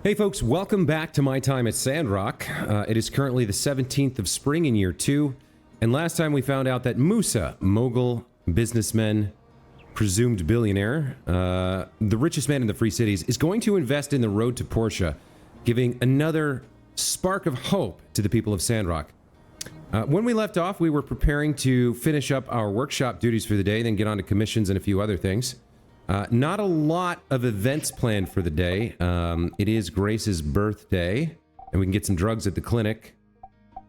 Hey folks, welcome back to my time at Sandrock. It is currently the 17th of spring in year 2, and last time we found out that Musa, mogul, businessman, presumed billionaire, the richest man in the Free Cities, is going to invest in the road to Portia, giving another spark of hope to the people of Sandrock. When we left off, we were preparing to finish up our workshop duties for the day, then get on to commissions and a few other things. Not a lot of events planned for the day. It is Grace's birthday, and we can get some drugs at the clinic.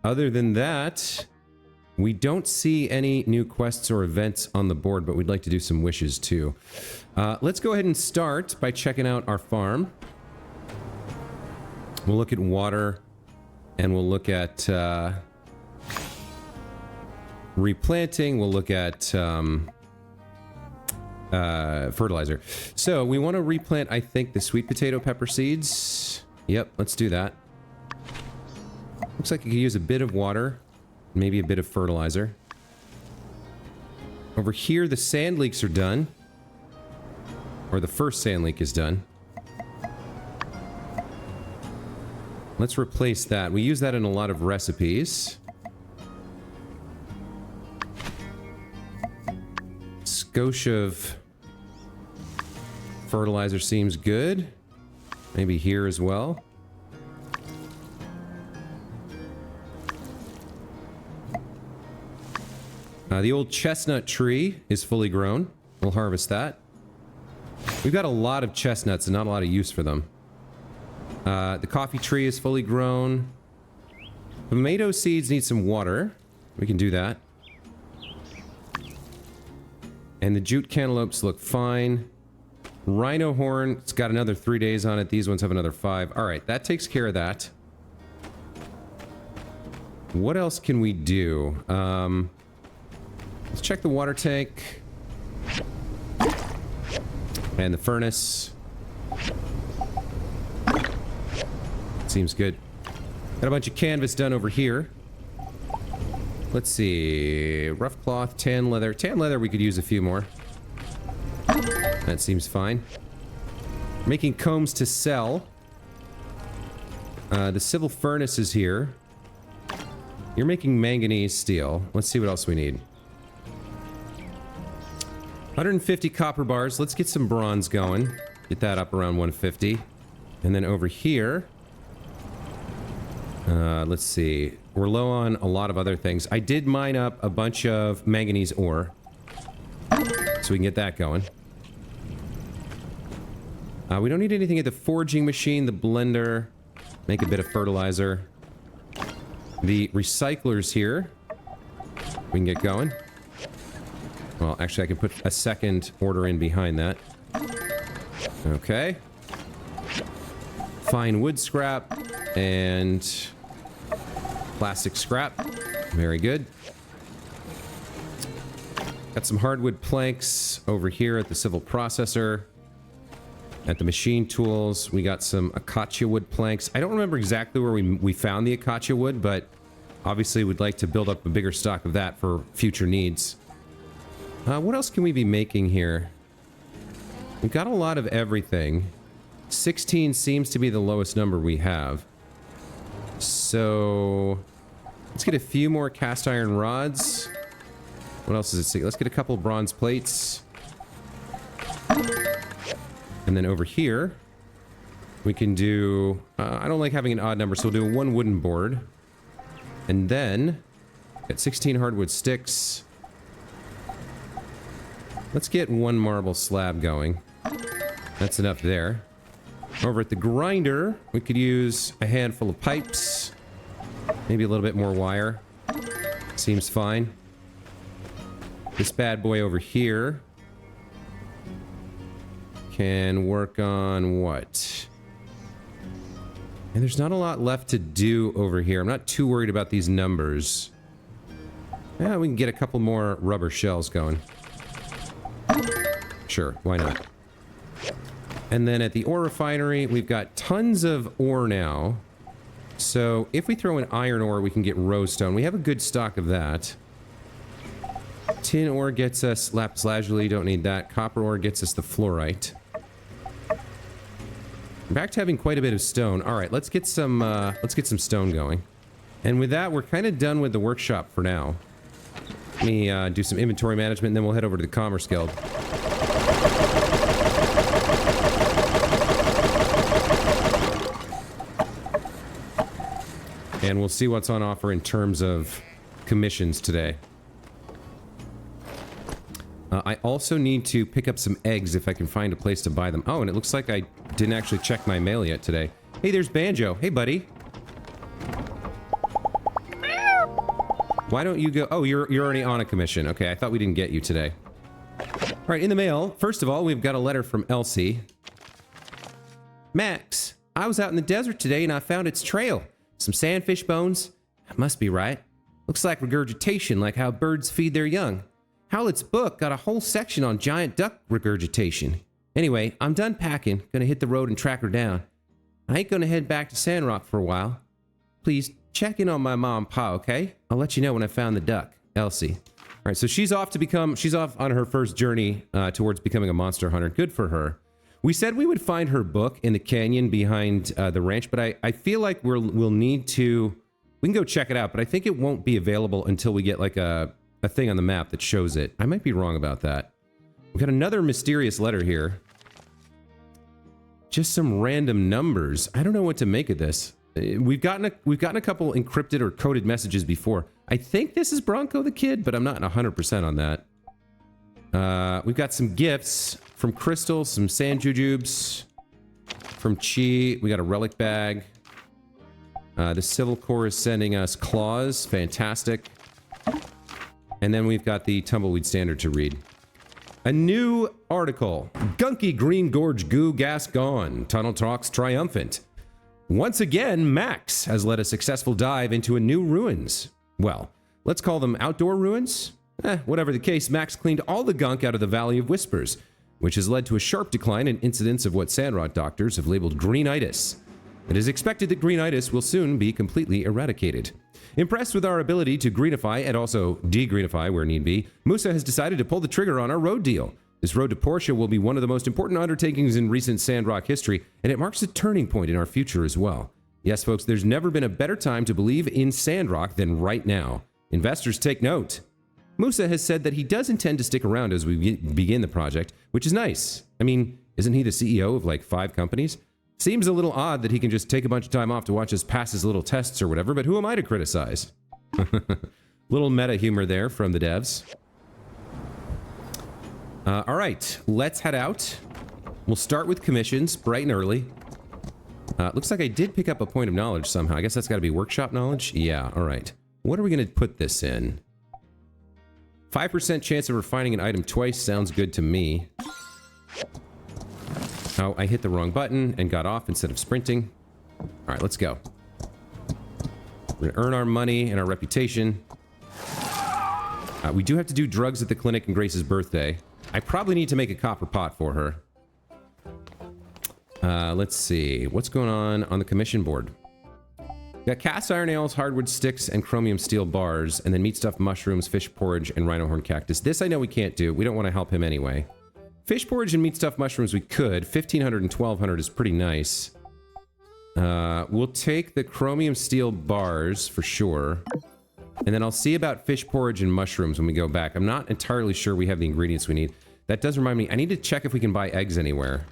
Other than that, we don't see any new quests or events on the board, but we'd like to do some wishes too. Let's go ahead and start by checking out our farm. We'll look at water, and we'll look at replanting. We'll look at fertilizer. So we want to replant, I think, the sweet potato pepper seeds. Yep, let's do that. Looks like you could use a bit of water, maybe a bit of fertilizer. Over here, the sand leeks are done. Or the first sand leek is done. Let's replace that. We use that in a lot of recipes. Skosh of fertilizer seems good. Maybe here as well. The old chestnut tree is fully grown. We'll harvest that. We've got a lot of chestnuts and not a lot of use for them. The coffee tree is fully grown. Tomato seeds need some water. We can do that. And the jute cantaloupes look fine. Rhino horn, it's got another 3 days on it. These ones have another 5. Alright, that takes care of that. What else can we do? Let's check the water tank. And the furnace. Seems good. Got a bunch of canvas done over here. Let's see. Rough cloth, tan leather. Tan leather, we could use a few more. That seems fine. Making combs to sell. The civil furnace is here. You're making manganese steel. Let's see what else we need. 150 copper bars. Let's get some bronze going. Get that up around 150. And then over here... let's see. We're low on a lot of other things. I did mine up a bunch of manganese ore. So we can get that going. We don't need anything at the forging machine, the blender. Make a bit of fertilizer. The recyclers here. We can get going. Well, actually, I can put a second order in behind that. Okay. Fine wood scrap. And... plastic scrap. Very good. Got some hardwood planks over here at the civil processor. At the machine tools, we got some acacia wood planks. I don't remember exactly where we found the acacia wood, but obviously we'd like to build up a bigger stock of that for future needs. What else can we be making here? We've got a lot of everything. 16 seems to be the lowest number we have. So, let's get a few more cast iron rods. What else does it say? Let's get a couple bronze plates. And then over here, we can do... I don't like having an odd number, so we'll do one wooden board. And then, get 16 hardwood sticks. Let's get one marble slab going. That's enough there. Over at the grinder, we could use a handful of pipes. Maybe a little bit more wire. Seems fine. This bad boy over here can work on what? And there's not a lot left to do over here. I'm not too worried about these numbers. Yeah, we can get a couple more rubber shells going. Sure, why not? And then at the ore refinery, we've got tons of ore now. So if we throw in iron ore, we can get rosestone. We have a good stock of that. Tin ore gets us lapis lazuli, don't need that. Copper ore gets us the fluorite. Back to having quite a bit of stone. All right, let's get some stone going. And with that, we're kind of done with the workshop for now. Let me do some inventory management, and then we'll head over to the Commerce Guild. And we'll see what's on offer in terms of commissions today. I also need to pick up some eggs if I can find a place to buy them. Oh, and it looks like I didn't actually check my mail yet today. Hey, there's Banjo. Hey, buddy. Why don't you go? Oh, you're already on a commission. Okay, I thought we didn't get you today. All right, in the mail, first of all, we've got a letter from Elsie. Max, I was out in the desert today and I found its trail. Some sandfish bones. That must be right. Looks like regurgitation, like how birds feed their young. Howlett's book got a whole section on giant duck regurgitation. Anyway, I'm done packing. Gonna hit the road and track her down. I ain't gonna head back to Sandrock for a while. Please check in on my mom and pa, okay? I'll let you know when I found the duck. Elsie. All right, so she's off on her first journey towards becoming a monster hunter. Good for her. We said we would find her book in the canyon behind the ranch, but I feel like we'll need to... We can go check it out, but I think it won't be available until we get like a thing on the map that shows it. I might be wrong about that. We've got another mysterious letter here. Just some random numbers. I don't know what to make of this. We've gotten a couple encrypted or coded messages before. I think this is Bronco the Kid, but I'm not 100% on that. We've got some gifts from Crystal, some sand jujubes. From Chi, we got a relic bag. The Civil Corps is sending us claws. Fantastic. And then we've got the Tumbleweed Standard to read. A new article. Gunky Green Gorge Goo Gas Gone. Tunnel Talks Triumphant. Once again, Max has led a successful dive into a new ruins. Well, let's call them outdoor ruins? Whatever the case, Max cleaned all the gunk out of the Valley of Whispers, which has led to a sharp decline in incidents of what Sandrock doctors have labeled greenitis. It is expected that greenitis will soon be completely eradicated. Impressed with our ability to greenify and also de-greenify where need be, Musa has decided to pull the trigger on our road deal. This road to Portia will be one of the most important undertakings in recent Sandrock history, and it marks a turning point in our future as well. Yes, folks, there's never been a better time to believe in Sandrock than right now. Investors take note. Musa has said that he does intend to stick around as we begin the project, which is nice. I mean, isn't he the CEO of like 5 companies? Seems a little odd that he can just take a bunch of time off to watch us pass his little tests or whatever, but who am I to criticize? Little meta humor there from the devs. All right, let's head out. We'll start with commissions, bright and early. Looks like I did pick up a point of knowledge somehow. I guess that's got to be workshop knowledge? Yeah, all right. What are we going to put this in? 5% chance of refining an item twice sounds good to me. Oh, I hit the wrong button and got off instead of sprinting. All right, let's go. We're gonna earn our money and our reputation. We do have to do drugs at the clinic on Grace's birthday. I probably need to make a copper pot for her. Let's see. What's going on the commission board? We got cast iron nails, hardwood sticks, and chromium steel bars, and then meat stuffed mushrooms, fish porridge, and rhino horn cactus. This I know we can't do. We don't want to help him anyway. Fish porridge and meat stuffed mushrooms we could. 1,500 and 1,200 is pretty nice. We'll take the chromium steel bars for sure. And then I'll see about fish porridge and mushrooms when we go back. I'm not entirely sure we have the ingredients we need. That does remind me, I need to check if we can buy eggs anywhere.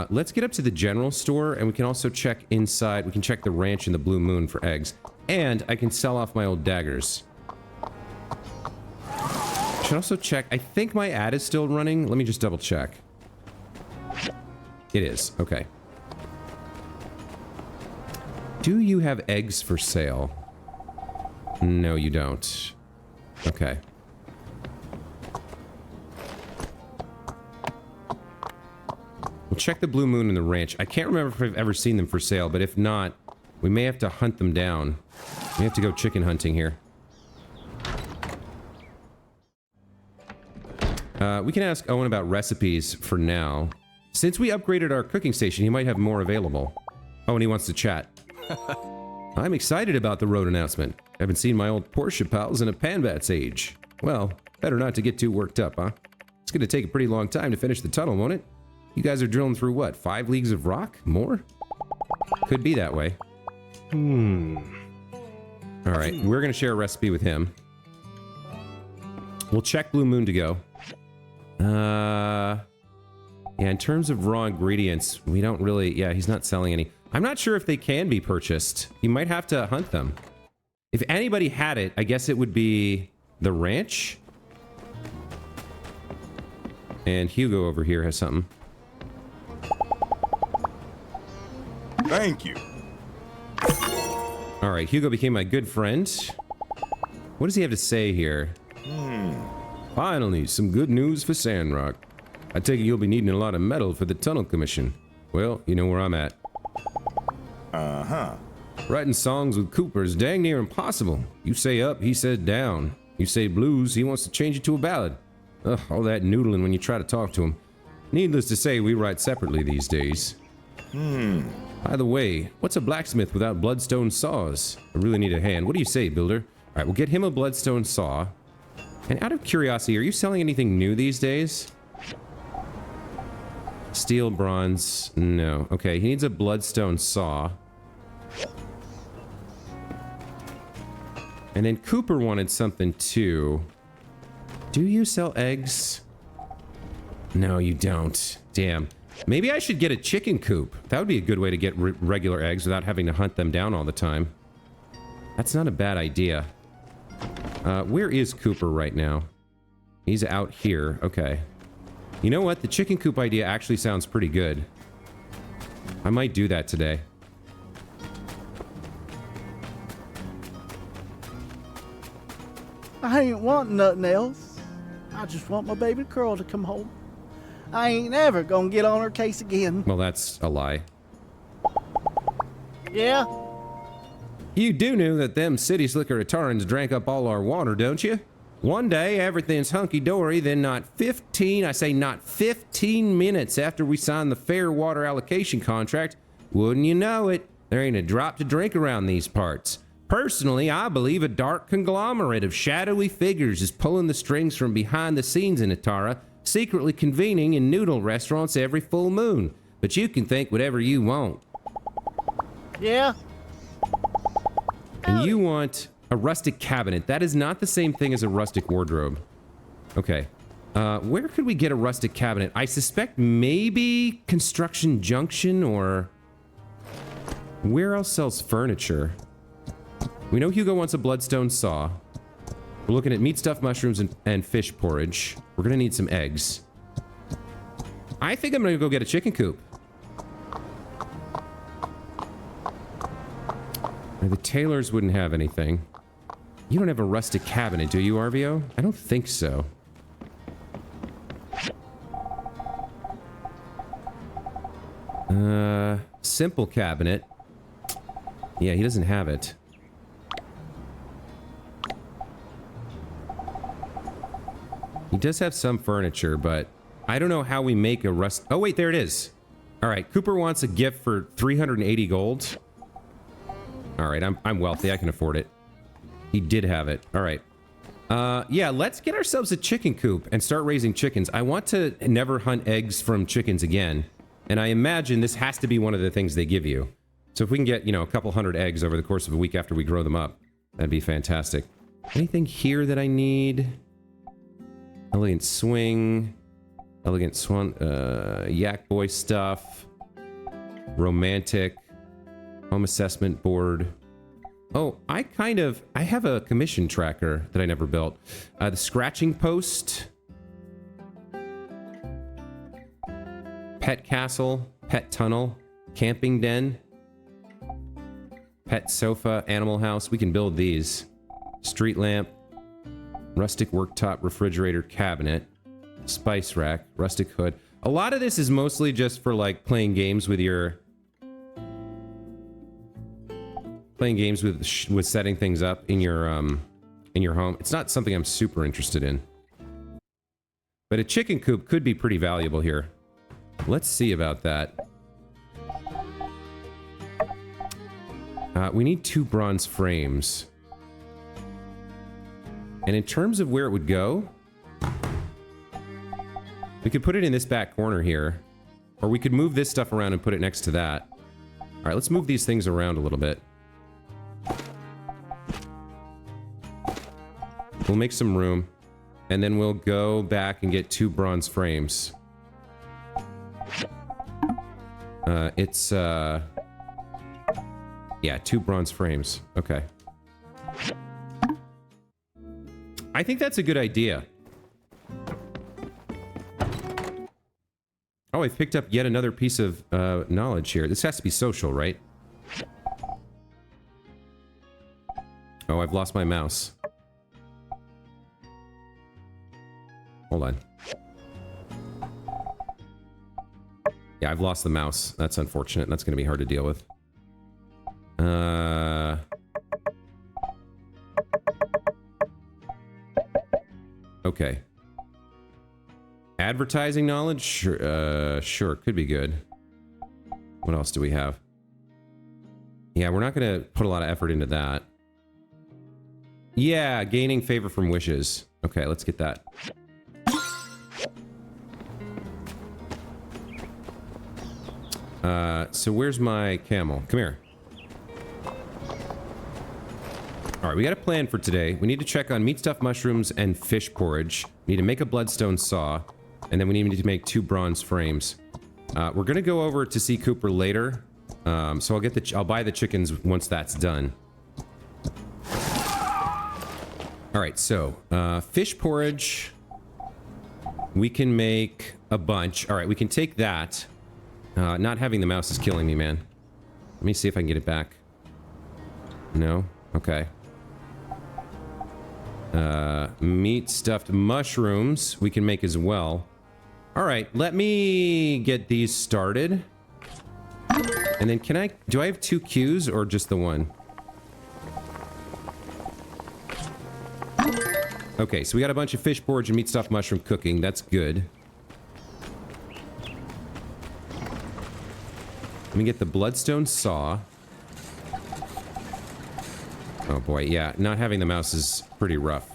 Let's get up to the general store, and we can also check inside. We can check the ranch and the Blue Moon for eggs. And I can sell off my old daggers. Should also check. I think my ad is still running. Let me just double check. It is. Okay. Do you have eggs for sale? No, you don't. Okay. We'll check the Blue Moon and the ranch. I can't remember if I've ever seen them for sale, but if not, we may have to hunt them down. We have to go chicken hunting here. We can ask Owen about recipes for now. Since we upgraded our cooking station, he might have more available. Oh, and he wants to chat. I'm excited about the road announcement. Haven't seen my old Porsche pals in a Panbat's age. Well, better not to get too worked up, huh? It's gonna take a pretty long time to finish the tunnel, won't it? You guys are drilling through what? 5 leagues of rock? More? Could be that way. Alright, we're going to share a recipe with him. We'll check Blue Moon to go. Yeah, in terms of raw ingredients, we don't really... Yeah, he's not selling any. I'm not sure if they can be purchased. You might have to hunt them. If anybody had it, I guess it would be the ranch. And Hugo over here has something. Thank you. All right, Hugo became my good friend. What does he have to say here? Finally, some good news for Sandrock. I take it you'll be needing a lot of metal for the tunnel commission. Well, you know where I'm at. Uh-huh. Writing songs with Cooper is dang near impossible. You say up, he says down. You say blues, he wants to change it to a ballad. Ugh, all that noodling when you try to talk to him. Needless to say, we write separately these days. By the way, what's a blacksmith without bloodstone saws? I really need a hand. What do you say, builder? All right, we'll get him a bloodstone saw. And out of curiosity, are you selling anything new these days? Steel, bronze, no. Okay, he needs a bloodstone saw. And then Cooper wanted something too. Do you sell eggs? No, you don't. Damn. Maybe I should get a chicken coop. That would be a good way to get regular eggs without having to hunt them down all the time. That's not a bad idea. Where is Cooper right now? He's out here. Okay. You know what? The chicken coop idea actually sounds pretty good. I might do that today. I ain't wanting nothing else. I just want my baby girl to come home. I ain't ever gonna get on her case again. Well, that's a lie. Yeah? You do know that them city slicker Atarans drank up all our water, don't you? One day, everything's hunky-dory, then not 15 minutes after we signed the fair water allocation contract, wouldn't you know it, there ain't a drop to drink around these parts. Personally, I believe a dark conglomerate of shadowy figures is pulling the strings from behind the scenes in Atara, secretly convening in noodle restaurants every full moon. But you can think whatever you want. Yeah? And you want a rustic cabinet. That is not the same thing as a rustic wardrobe. Okay. Where could we get a rustic cabinet? I suspect maybe Construction Junction or... Where else sells furniture? We know Hugo wants a bloodstone saw. We're looking at meat stuffed mushrooms and fish porridge. We're gonna need some eggs. I think I'm gonna go get a chicken coop. The tailors wouldn't have anything. You don't have a rustic cabinet, do you, Arvio? I don't think so. Simple cabinet. Yeah, he doesn't have it. He does have some furniture, but I don't know how we make a rust... Oh, wait, there it is. All right, Cooper wants a gift for 380 gold. All right, I'm wealthy. I can afford it. He did have it. All right. Yeah, let's get ourselves a chicken coop and start raising chickens. I want to never hunt eggs from chickens again. And I imagine this has to be one of the things they give you. So if we can get, you know, a couple hundred eggs over the course of a week after we grow them up, that'd be fantastic. Anything here that I need? Elegant swing. Elegant swan. Yak boy stuff. Romantic. Home assessment board. Oh, I have a commission tracker that I never built. The scratching post. Pet castle. Pet tunnel. Camping den. Pet sofa. Animal house. We can build these. Street lamp. Rustic worktop refrigerator cabinet. Spice rack. Rustic hood. A lot of this is mostly just for like playing games with your... Playing games with setting things up in your home. It's not something I'm super interested in. But a chicken coop could be pretty valuable here. Let's see about that. We need 2 bronze frames. And in terms of where it would go, we could put it in this back corner here. Or we could move this stuff around and put it next to that. All right, let's move these things around a little bit. We'll make some room. And then we'll go back and get 2 bronze frames. Yeah, 2 bronze frames. Okay. I think that's a good idea. Oh, I've picked up yet another piece of knowledge here. This has to be social, right? Oh, I've lost my mouse. Hold on. Yeah, I've lost the mouse. That's unfortunate. That's going to be hard to deal with. Okay. Advertising knowledge? Sure, could be good. What else do we have? Yeah, we're not going to put a lot of effort into that. Yeah, gaining favor from wishes. Okay, let's get that. So where's my camel? Come here. Alright, we got a plan for today. We need to check on meat stuffed mushrooms and fish porridge. We need to make a bloodstone saw. And then we need to make 2 bronze frames. We're gonna go over to see Cooper later. So I'll buy the chickens once that's done. Alright, so, fish porridge. We can make a bunch. Alright, we can take that. Not having the mouse is killing me, man. Let me see if I can get it back. No? Okay. Meat stuffed mushrooms we can make as well. Alright, let me get these started. And then do I have 2 queues or just the one? Okay, so we got a bunch of fish porridge and meat stuffed mushroom cooking. That's good. Let me get the bloodstone saw. Oh boy, yeah, not having the mouse is pretty rough.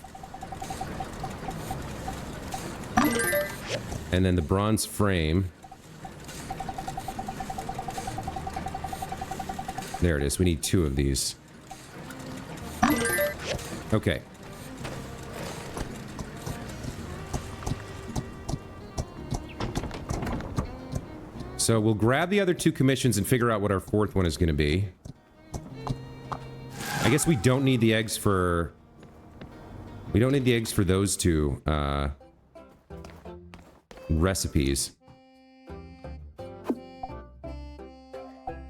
And then the bronze frame. There it is. We need 2 of these. Okay. So we'll grab the other 2 commissions and figure out what our 4th one is going to be. I guess we don't need the eggs for... We don't need the eggs for those 2 recipes.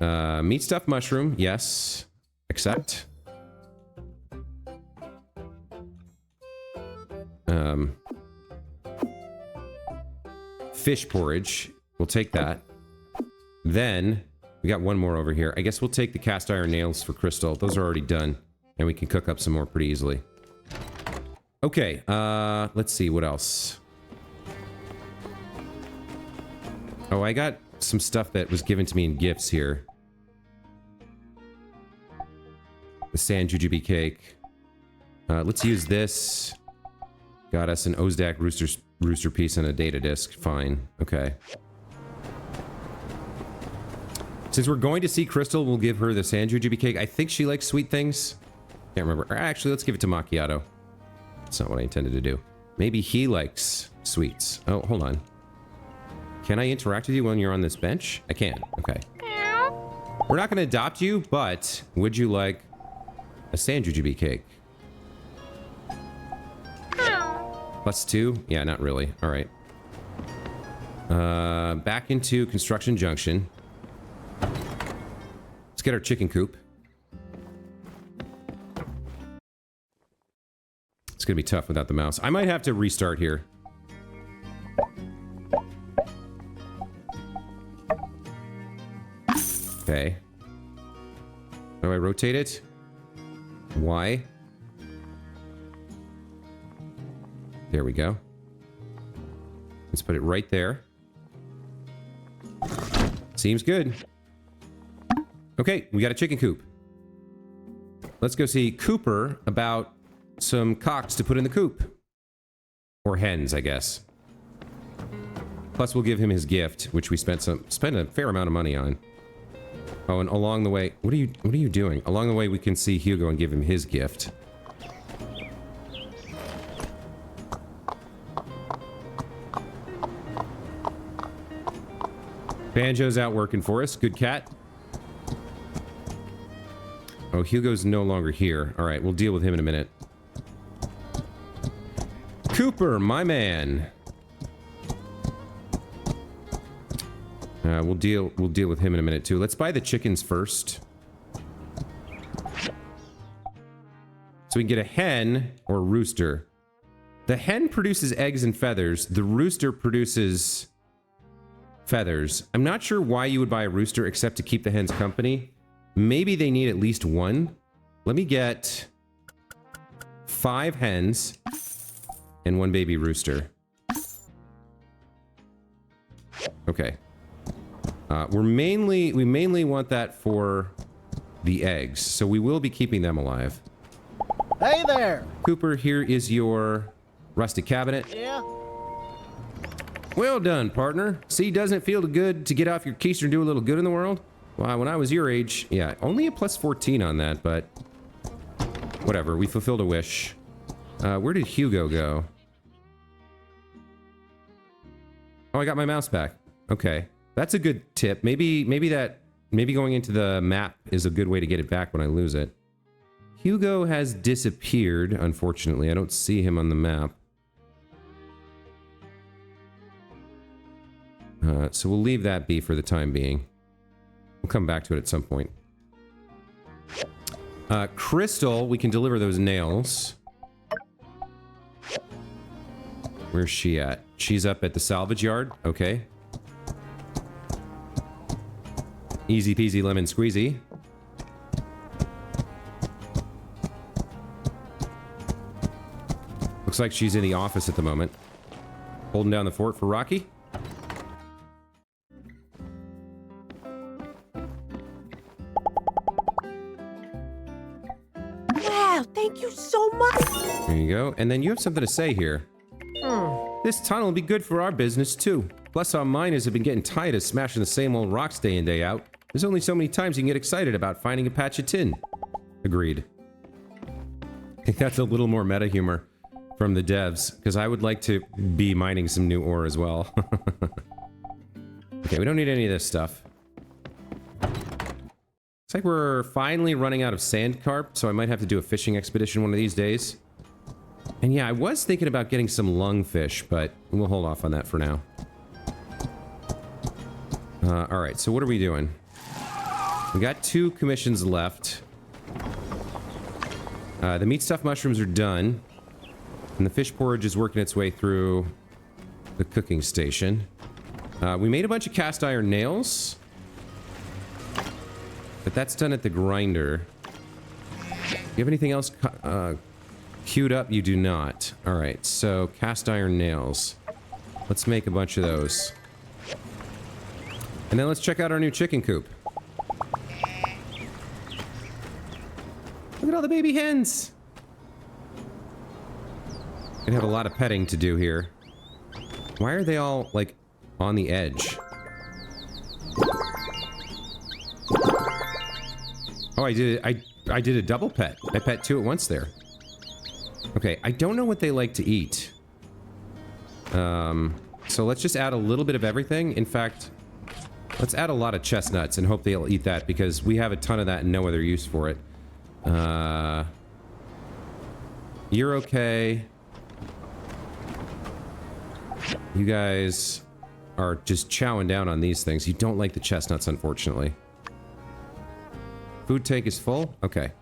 Meat stuffed mushroom, yes. Accept. Fish porridge. We'll take that. Then, we got 1 more over here. I guess we'll take the cast iron nails for Crystal. Those are already done. And we can cook up some more pretty easily. Okay, let's see, what else? Oh, I got some stuff that was given to me in gifts here. The sand jujube cake. Let's use this. Got us an Ozdak rooster piece and a data disk. Fine. Okay. Since we're going to see Crystal, we'll give her the sand jujube cake. I think she likes sweet things. Can't remember. Or actually, let's give it to Macchiato. That's not what I intended to do. Maybe he likes sweets. Oh, hold on. Can I interact with you when you're on this bench? I can. Okay. We're not going to adopt you, but would you like a sand jujube cake? +2? Yeah, not really. All right. Back into Construction Junction. Let's get our chicken coop. It's gonna be tough without the mouse. I might have to restart here. Okay. How do I rotate it? Y. There we go. Let's put it right there. Seems good. Okay, we got a chicken coop. Let's go see Cooper about some cocks to put in the coop. Or hens, I guess. Plus, we'll give him his gift, which we spent a fair amount of money on. Oh, and along the way, what are you doing? Along the way, we can see Hugo and give him his gift. Banjo's out working for us. Good cat. Oh, Hugo's no longer here. All right, we'll deal with him in a minute. Cooper, my man. We'll deal with him in a minute too. Let's buy the chickens first. So we can get a hen or a rooster. The hen produces eggs and feathers. The rooster produces feathers. I'm not sure why you would buy a rooster except to keep the hens company. Maybe they need at least one. Let me get 5 hens and 1 baby rooster. Okay. We mainly want that for the eggs, so we will be keeping them alive. Hey there! Cooper, here is your rustic cabinet. Yeah? Well done, partner. See, doesn't it feel good to get off your keister and do a little good in the world? Well, when I was your age, yeah, only a plus 14 on that, but whatever, we fulfilled a wish. Where did Hugo go? Oh, I got my mouse back. Okay. That's a good tip. Maybe going into the map is a good way to get it back when I lose it. Hugo has disappeared, unfortunately. I don't see him on the map. So we'll leave that be for the time being. We'll come back to it at some point. Crystal, we can deliver those nails. Where's she at? She's up at the salvage yard. Okay. Easy peasy lemon squeezy. Looks like she's in the office at the moment. Holding down the fort for Rocky. Wow, thank you so much. There you go. And then you have something to say here. This tunnel will be good for our business too. Plus our miners have been getting tired of smashing the same old rocks day in, day out. There's only so many times you can get excited about finding a patch of tin. Agreed. I think that's a little more meta humor from the devs, because I would like to be mining some new ore as well. Okay, we don't need any of this stuff. Looks like we're finally running out of sand carp, so I might have to do a fishing expedition one of these days. And yeah, I was thinking about getting some lungfish, but we'll hold off on that for now. Alright, so what are we doing? We got 2 commissions left. The meat stuffed mushrooms are done. And the fish porridge is working its way through the cooking station. We made a bunch of cast iron nails. But that's done at the grinder. Do you have anything else queued up? You do not. Alright, so cast iron nails. Let's make a bunch of those. And then let's check out our new chicken coop. Look at all the baby hens! Gonna have a lot of petting to do here. Why are they all, like, on the edge? Oh, I did a double pet. I pet 2 at once there. Okay, I don't know what they like to eat. So let's just add a little bit of everything. In fact, let's add a lot of chestnuts and hope they'll eat that, because we have a ton of that and no other use for it. You're okay. You guys are just chowing down on these things. You don't like the chestnuts, unfortunately. Food tank is full? Okay.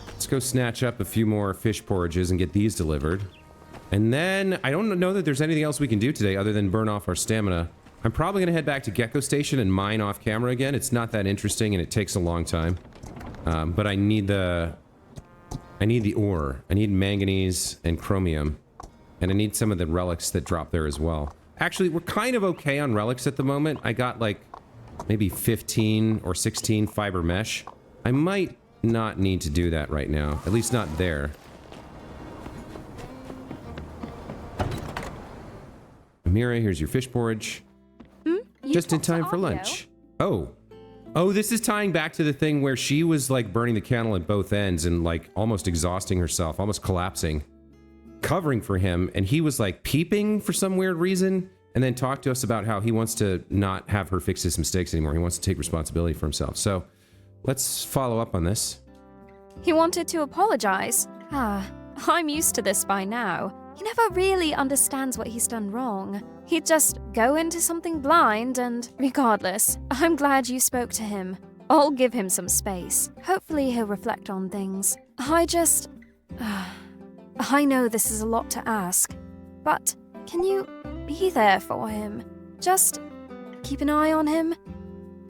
Let's go snatch up a few more fish porridges and get these delivered. And then, I don't know that there's anything else we can do today other than burn off our stamina. I'm probably going to head back to Gecko Station and mine off camera again. It's not that interesting and it takes a long time. But I need the ore. I need manganese and chromium. And I need some of the relics that drop there as well. Actually, we're kind of okay on relics at the moment. I got like maybe 15 or 16 fiber mesh. I might not need to do that right now. At least not there. Amirah, here's your fish porridge. You Just in talked to time for Arvio? lunch. Oh. Oh, this is tying back to the thing where she was like burning the candle at both ends and like almost exhausting herself, almost collapsing, covering for him. And he was like peeping for some weird reason and then talked to us about how he wants to not have her fix his mistakes anymore. He wants to take responsibility for himself. So let's follow up on this. He wanted to apologize. I'm used to this by now. He never really understands what he's done wrong. He'd just go into something blind and, regardless, I'm glad you spoke to him. I'll give him some space. Hopefully he'll reflect on things. I know this is a lot to ask, but can you be there for him? Just keep an eye on him.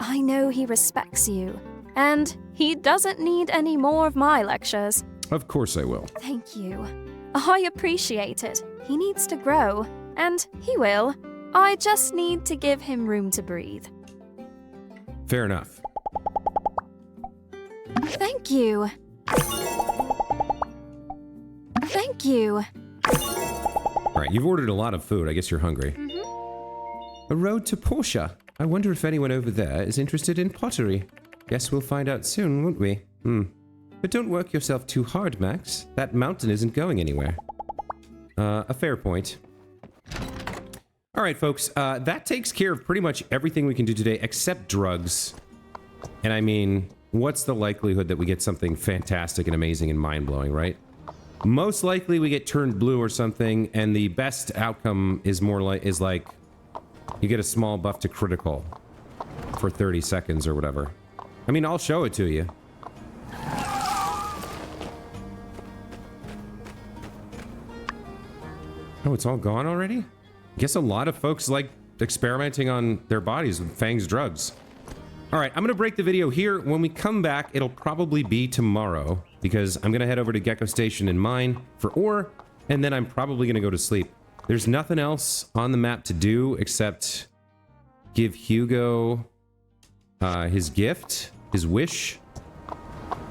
I know he respects you, and he doesn't need any more of my lectures. Of course I will. Thank you. I appreciate it. He needs to grow, and he will. I just need to give him room to breathe. Fair enough. Thank you. Thank you. All right, you've ordered a lot of food. I guess you're hungry. A road to Portia. I wonder if anyone over there is interested in pottery. Guess we'll find out soon, won't we? But don't work yourself too hard, Max. That mountain isn't going anywhere. A fair point. All right, folks. That takes care of pretty much everything we can do today except drugs. And I mean, what's the likelihood that we get something fantastic and amazing and mind-blowing, right? Most likely we get turned blue or something, and the best outcome is like you get a small buff to critical for 30 seconds or whatever. I mean, I'll show it to you. Oh, it's all gone already? Guess a lot of folks like experimenting on their bodies with Fang's drugs. All right, I'm going to break the video here. When we come back, it'll probably be tomorrow because I'm going to head over to Gecko Station and mine for ore, and then I'm probably going to go to sleep. There's nothing else on the map to do except give Hugo his gift, his wish,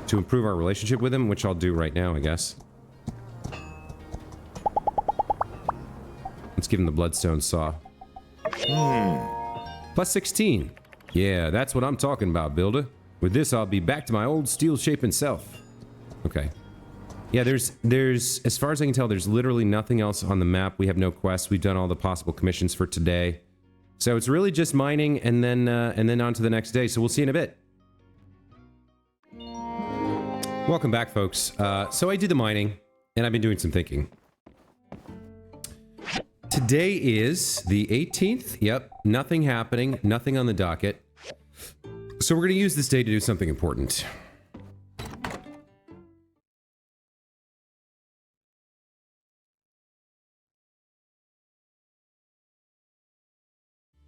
to improve our relationship with him, which I'll do right now, I guess. Let's give him the Bloodstone Saw. Plus 16. Yeah, that's what I'm talking about, Builder. With this, I'll be back to my old steel-shaping self. Okay. Yeah, there's, as far as I can tell, there's literally nothing else on the map. We have no quests. We've done all the possible commissions for today. So it's really just mining and then on to the next day. So we'll see you in a bit. Welcome back, folks. So I did the mining, and I've been doing some thinking. Today is the 18th. Yep, nothing happening, nothing on the docket. So we're going to use this day to do something important.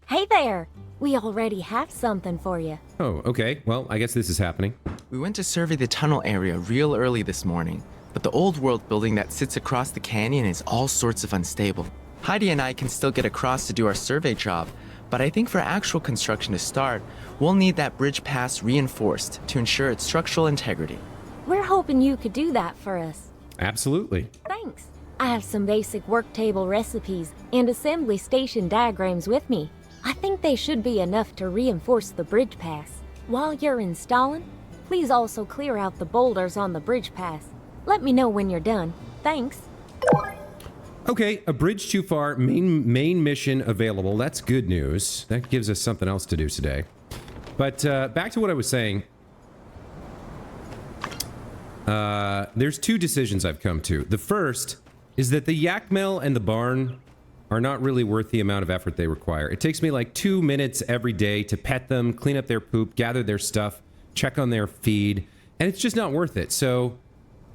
Hey there! We already have something for you. Oh, okay. Well, I guess this is happening. We went to survey the tunnel area real early this morning, but the old world building that sits across the canyon is all sorts of unstable. Heidi and I can still get across to do our survey job, but I think for actual construction to start, we'll need that bridge pass reinforced to ensure its structural integrity. We're hoping you could do that for us. Absolutely. Thanks. I have some basic work table recipes and assembly station diagrams with me. I think they should be enough to reinforce the bridge pass. While you're installing, please also clear out the boulders on the bridge pass. Let me know when you're done. Thanks. Okay, a bridge too far, main mission available. That's good news. That gives us something else to do today. But back to what I was saying. There's two decisions I've come to. The first is that the yak mill and the barn are not really worth the amount of effort they require. It takes me like 2 minutes every day to pet them, clean up their poop, gather their stuff, check on their feed, and it's just not worth it. So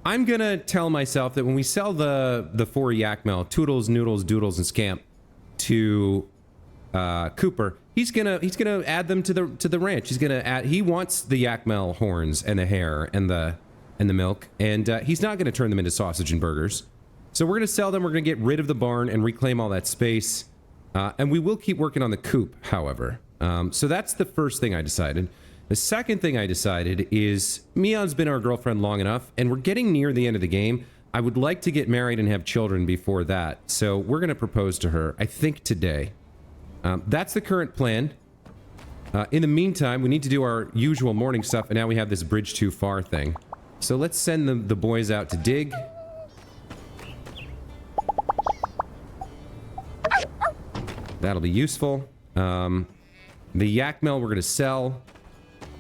I'm gonna tell myself that when we sell the 4 yak mill, Toodles, Noodles, Doodles, and Scamp to Cooper, he's gonna add them to the ranch. He wants the yak mill horns and the hair and the milk, and he's not gonna turn them into sausage and burgers. So we're gonna sell them. We're gonna get rid of the barn and reclaim all that space, and we will keep working on the coop. However, so that's the first thing I decided. The second thing I decided is Mion's been our girlfriend long enough, and we're getting near the end of the game. I would like to get married and have children before that, so we're going to propose to her, I think today. That's the current plan. In the meantime, we need to do our usual morning stuff, and now we have this bridge too far thing. So let's send the boys out to dig. That'll be useful. The yak mel we're going to sell.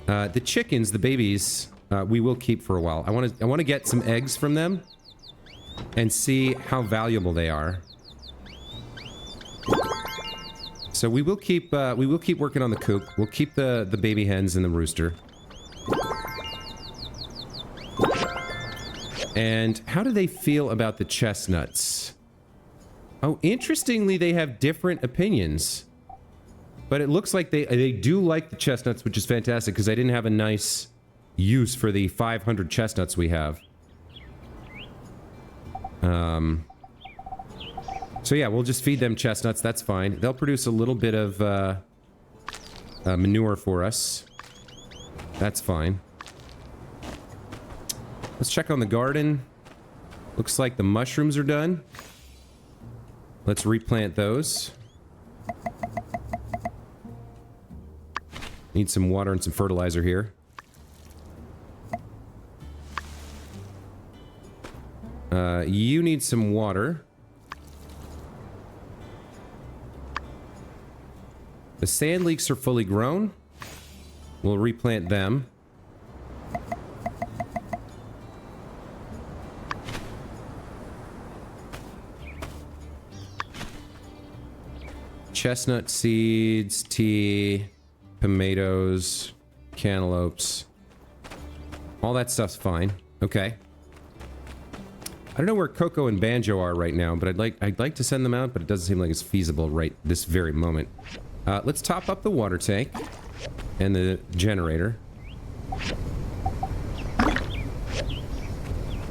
The chickens, the babies, we will keep for a while. I want to get some eggs from them and see how valuable they are. So we will keep working on the coop. We'll keep the baby hens and the rooster. And how do they feel about the chestnuts? Oh, interestingly, they have different opinions. But it looks like they do like the chestnuts, which is fantastic, because I didn't have a nice use for the 500 chestnuts we have. So yeah, we'll just feed them chestnuts, that's fine. They'll produce a little bit of manure for us. That's fine. Let's check on the garden. Looks like the mushrooms are done. Let's replant those. Need some water and some fertilizer here. You need some water. The sand leeks are fully grown. We'll replant them. Chestnut seeds, tea, tomatoes, cantaloupes. All that stuff's fine. Okay. I don't know where Coco and Banjo are right now, but I'd like to send them out, but it doesn't seem like it's feasible right this very moment. Let's top up the water tank and the generator.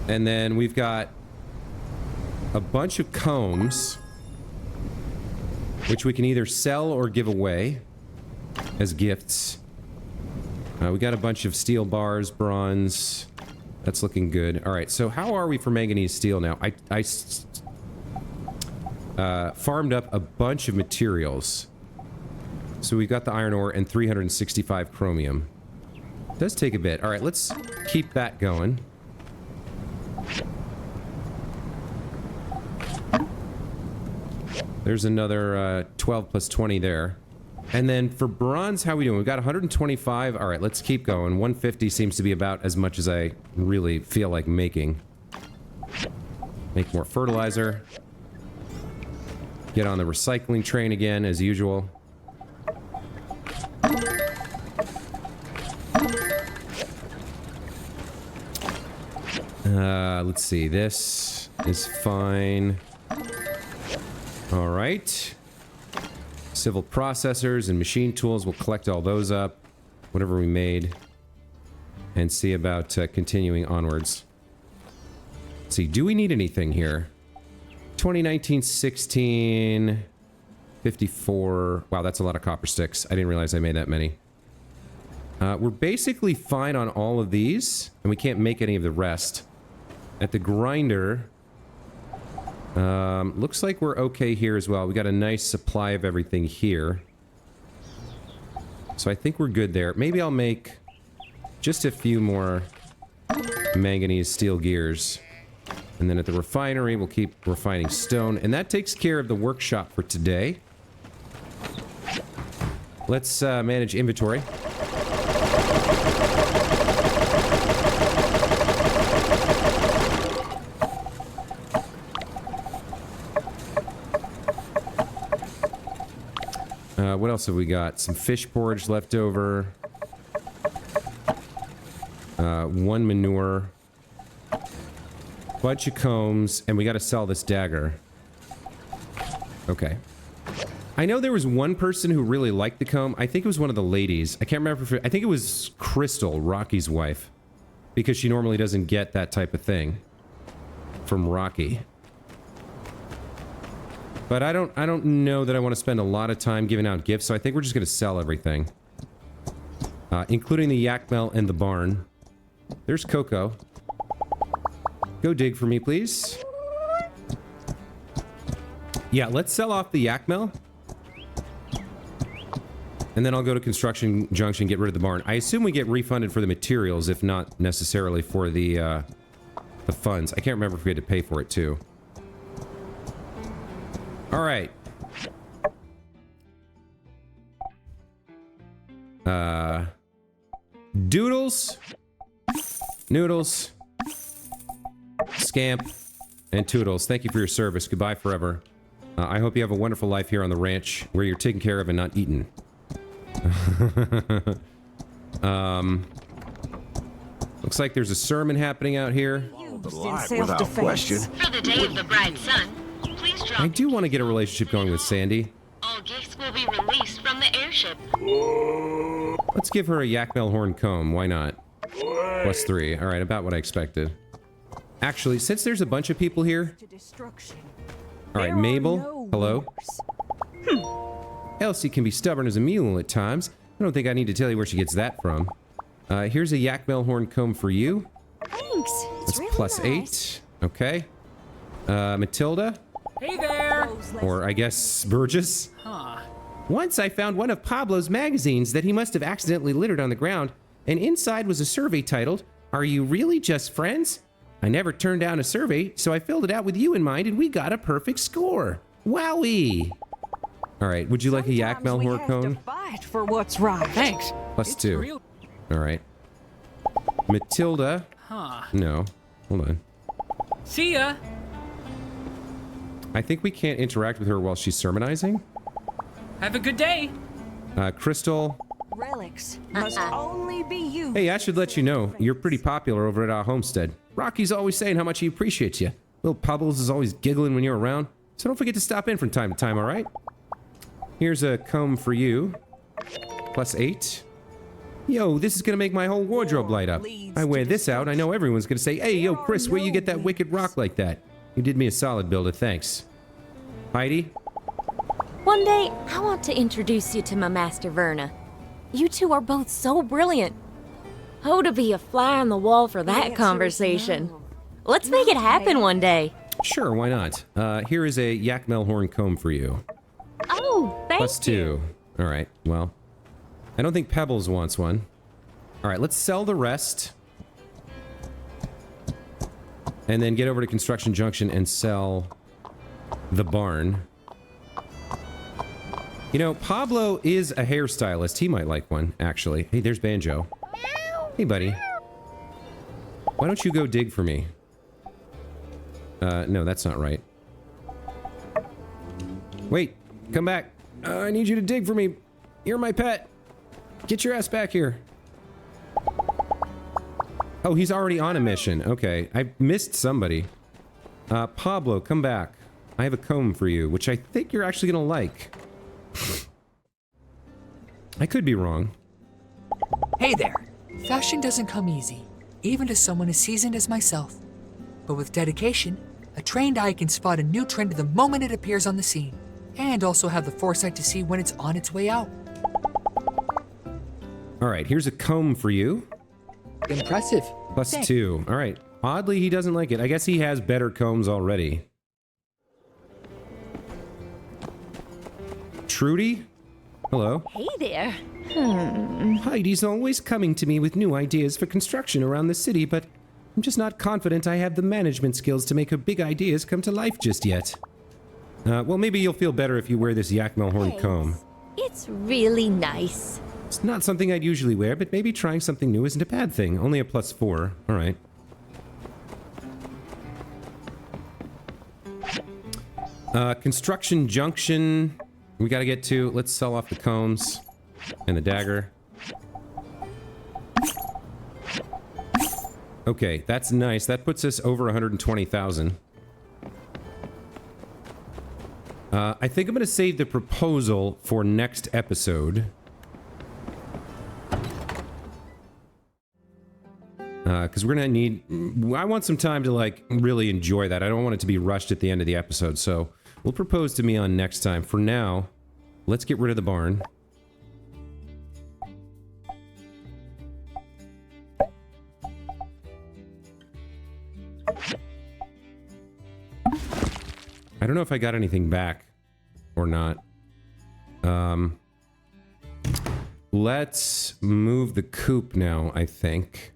And then we've got a bunch of combs, which we can either sell or give away as gifts. We got a bunch of steel bars, bronze. That's looking good. All right, so how are we for manganese steel now? I farmed up a bunch of materials. So we've got the iron ore and 365 chromium. It does take a bit. All right, let's keep that going. There's another 12 plus 20 there. And then for bronze, how are we doing? We've got 125. All right, let's keep going. 150 seems to be about as much as I really feel like making. Make more fertilizer. Get on the recycling train again, as usual. Let's see. This is fine. All right. Civil processors and machine tools, we'll collect all those up. Whatever we made. And see about continuing onwards. Let's see, do we need anything here? 2019, 16, 54. Wow, that's a lot of copper sticks. I didn't realize I made that many. We're basically fine on all of these, and we can't make any of the rest. At the grinder, looks like we're okay here as well. We got a nice supply of everything here. So I think we're good there. Maybe I'll make just a few more manganese steel gears. And then at the refinery, we'll keep refining stone. And that takes care of the workshop for today. Let's manage inventory. What else have we got? Some fish porridge left over. One manure. Bunch of combs. And we got to sell this dagger. Okay. I know there was one person who really liked the comb. I think it was one of the ladies. I can't remember if I think it was Crystal, Rocky's wife. Because she normally doesn't get that type of thing from Rocky. But I don't know that I want to spend a lot of time giving out gifts, so I think we're just going to sell everything. Including the yak mel and the barn. There's Coco. Go dig for me, please. Yeah, let's sell off the yak mill. And then I'll go to Construction Junction, get rid of the barn. I assume we get refunded for the materials, if not necessarily for the funds. I can't remember if we had to pay for it, too. Alright. Doodles. Noodles. Scamp. And Toodles. Thank you for your service. Goodbye forever. I hope you have a wonderful life here on the ranch, where you're taken care of and not eaten. Looks like there's a sermon happening out here. Alive without question. For the day of the bright sun, please drop. I do want to get a relationship going with Sandy. All gifts will be released from the airship. Let's give her a Yakmel horn comb. Why not? +3. All right, about what I expected. Actually, since there's a bunch of people here. All right, Mabel. Hello. Elsie can be stubborn as a mule at times. I don't think I need to tell you where she gets that from. Here's a Yakmel horn comb for you. Thanks. That's +8. Okay. Matilda. Hey there! Or I guess Burgess. Huh. Once I found one of Pablo's magazines that he must have accidentally littered on the ground, and inside was a survey titled, "Are you really just friends?" I never turned down a survey, so I filled it out with you in mind, and we got a perfect score. Wowee! All right, would you like a Yakmel horn cone? Fight for what's right. Thanks. +2. Real. All right. Matilda. Huh. No. Hold on. See ya! I think we can't interact with her while she's sermonizing. Have a good day! Crystal. Relics must only be used. Hey, I should let you know, you're pretty popular over at our homestead. Rocky's always saying how much he appreciates you. Little Pubbles is always giggling when you're around, so don't forget to stop in from time to time, alright? Here's a comb for you. +8. Yo, this is gonna make my whole wardrobe light up. I wear this out, I know everyone's gonna say, "Hey, yo, Chris, where you get that wicked rock like that?" You did me a solid, Builder, thanks. Heidi? One day, I want to introduce you to my master Verna. You two are both so brilliant. Oh, to be a fly on the wall for that conversation. Let's make it happen one day. Sure, why not? Here is a Yakmel horn comb for you. Oh, thank +2. you. Alright, well. I don't think Pebbles wants one. Alright, let's sell the rest. And then get over to Construction Junction and sell the barn. You know, Pablo is a hairstylist. He might like one, actually. Hey, there's Banjo. Hey, buddy. Why don't you go dig for me? No, that's not right. Wait, come back. I need you to dig for me. You're my pet. Get your ass back here. Oh, he's already on a mission. Okay, I missed somebody. Pablo, come back. I have a comb for you, which I think you're actually gonna like. I could be wrong. Hey there! Fashion doesn't come easy, even to someone as seasoned as myself. But with dedication, a trained eye can spot a new trend the moment it appears on the scene, and also have the foresight to see when it's on its way out. Alright, here's a comb for you. Impressive. +2. Alright. Oddly, he doesn't like it. I guess he has better combs already. Trudy? Hello. Hey there. Heidi's always coming to me with new ideas for construction around the city, but I'm just not confident I have the management skills to make her big ideas come to life just yet. Well, maybe you'll feel better if you wear this Yakmel horn comb. It's really nice. It's not something I'd usually wear, but maybe trying something new isn't a bad thing. Only a +4. Alright. Construction Junction. We gotta get to. Let's sell off the combs. And the dagger. Okay, that's nice. That puts us over 120,000. I think I'm gonna save the proposal for next episode. Because we're gonna need... I want some time to, like, really enjoy that. I don't want it to be rushed at the end of the episode, so... We'll propose to me on next time. For now, let's get rid of the barn. I don't know if I got anything back or not. Let's move the coop now, I think.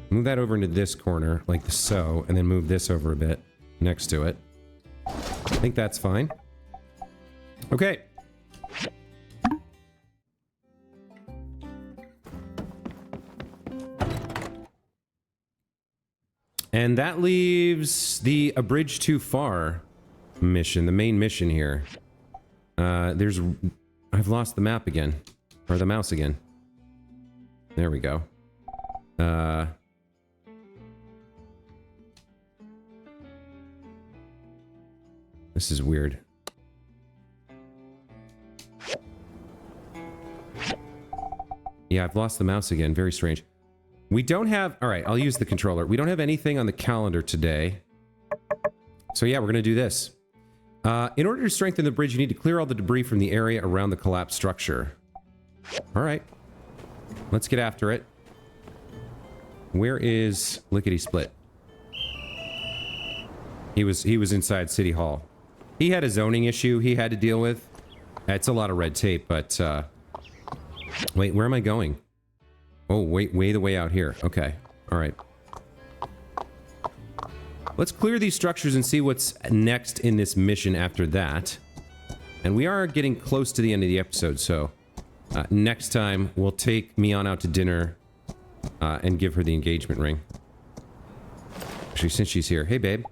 Move that over into this corner, like so, and then move this over a bit next to it. I think that's fine. Okay. And that leaves the A Bridge Too Far mission, the main mission here. I've lost the map again. Or the mouse again. There we go. This is weird. Yeah, I've lost the mouse again. Very strange. We don't have... Alright, I'll use the controller. We don't have anything on the calendar today. So yeah, we're going to do this. In order to strengthen the bridge, you need to clear all the debris from the area around the collapsed structure. Alright. Let's get after it. Where is Lickety Split? He was inside City Hall. He had a zoning issue he had to deal with. It's a lot of red tape, but... Wait, where am I going? Oh, wait, way the way out here. Okay. Alright. Let's clear these structures and see what's next in this mission after that. And we are getting close to the end of the episode, so... next time, we'll take Mian out to dinner and give her the engagement ring. Actually, since she's here. Hey, babe.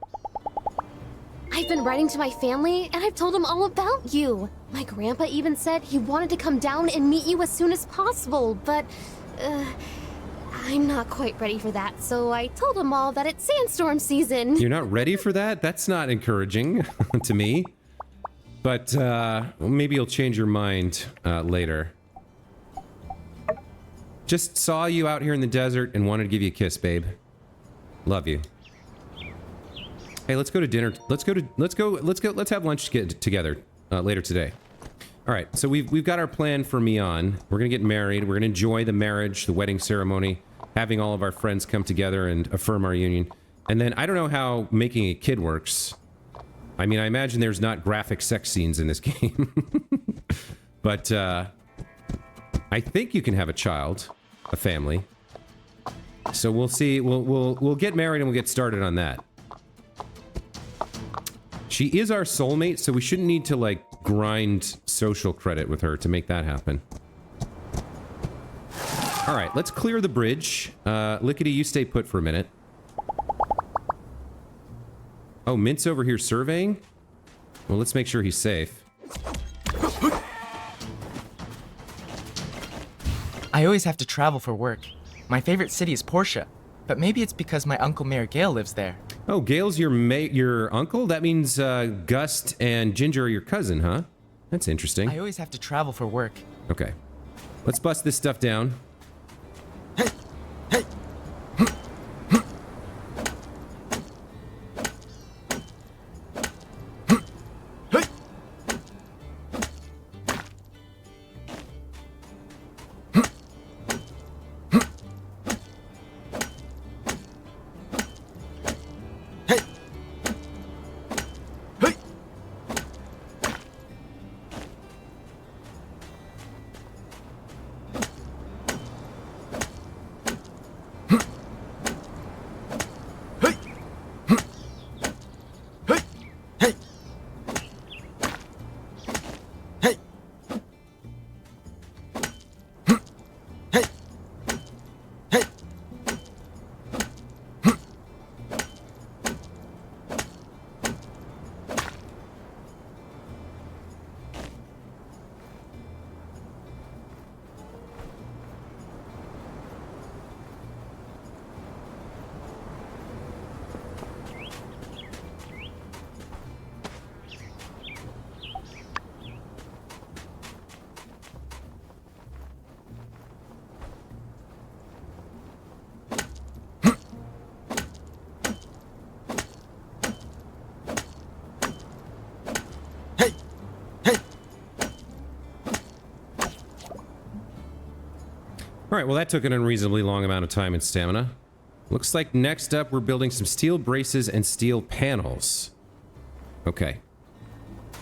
I've been writing to my family, and I've told them all about you. My grandpa even said he wanted to come down and meet you as soon as possible, but... I'm not quite ready for that, so I told them all that it's sandstorm season. You're not ready for that? That's not encouraging to me. But, well, maybe you'll change your mind later. Just saw you out here in the desert and wanted to give you a kiss, babe. Love you. Hey, let's go to dinner. Let's have lunch together later today. All right, so we've got our plan for Mian. We're gonna get married. We're gonna enjoy the marriage, the wedding ceremony, having all of our friends come together and affirm our union. And then I don't know how making a kid works. I mean, I imagine there's not graphic sex scenes in this game, but I think you can have a child, a family. So we'll see. We'll get married and we'll get started on that. She is our soulmate, so we shouldn't need to, like, grind social credit with her to make that happen. Alright, let's clear the bridge. Lickety, you stay put for a minute. Oh, Mint's over here surveying? Well, let's make sure he's safe. I always have to travel for work. My favorite city is Portia, but maybe it's because my Uncle Mayor Gale lives there. Oh, Gale's your uncle? That means Gust and Ginger are your cousin, huh? That's interesting. I always have to travel for work. Okay. Let's bust this stuff down. Alright, well that took an unreasonably long amount of time and stamina. Looks like next up we're building some steel braces and steel panels. Okay.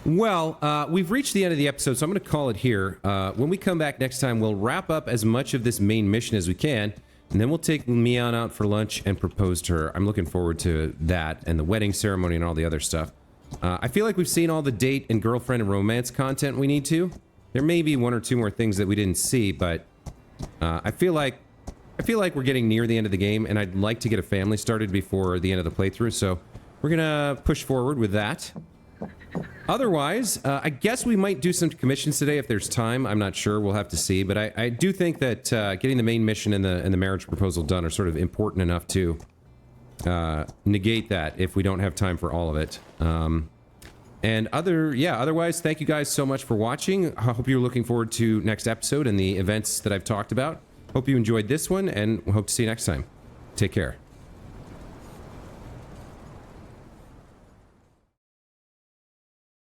Well, we've reached the end of the episode, so I'm going to call it here. When we come back next time, we'll wrap up as much of this main mission as we can, and then we'll take Mian out for lunch and propose to her. I'm looking forward to that and the wedding ceremony and all the other stuff. I feel like we've seen all the date and girlfriend and romance content we need to. There may be one or two more things that we didn't see, but I feel like we're getting near the end of the game, and I'd like to get a family started before the end of the playthrough, so we're gonna push forward with that. Otherwise, I guess we might do some commissions today if there's time. I'm not sure. We'll have to see. But I do think that getting the main mission and the marriage proposal done are sort of important enough to negate that if we don't have time for all of it. Otherwise, thank you guys so much for watching. I hope you're looking forward to next episode and the events that I've talked about. Hope you enjoyed this one, and we hope to see you next time. Take care.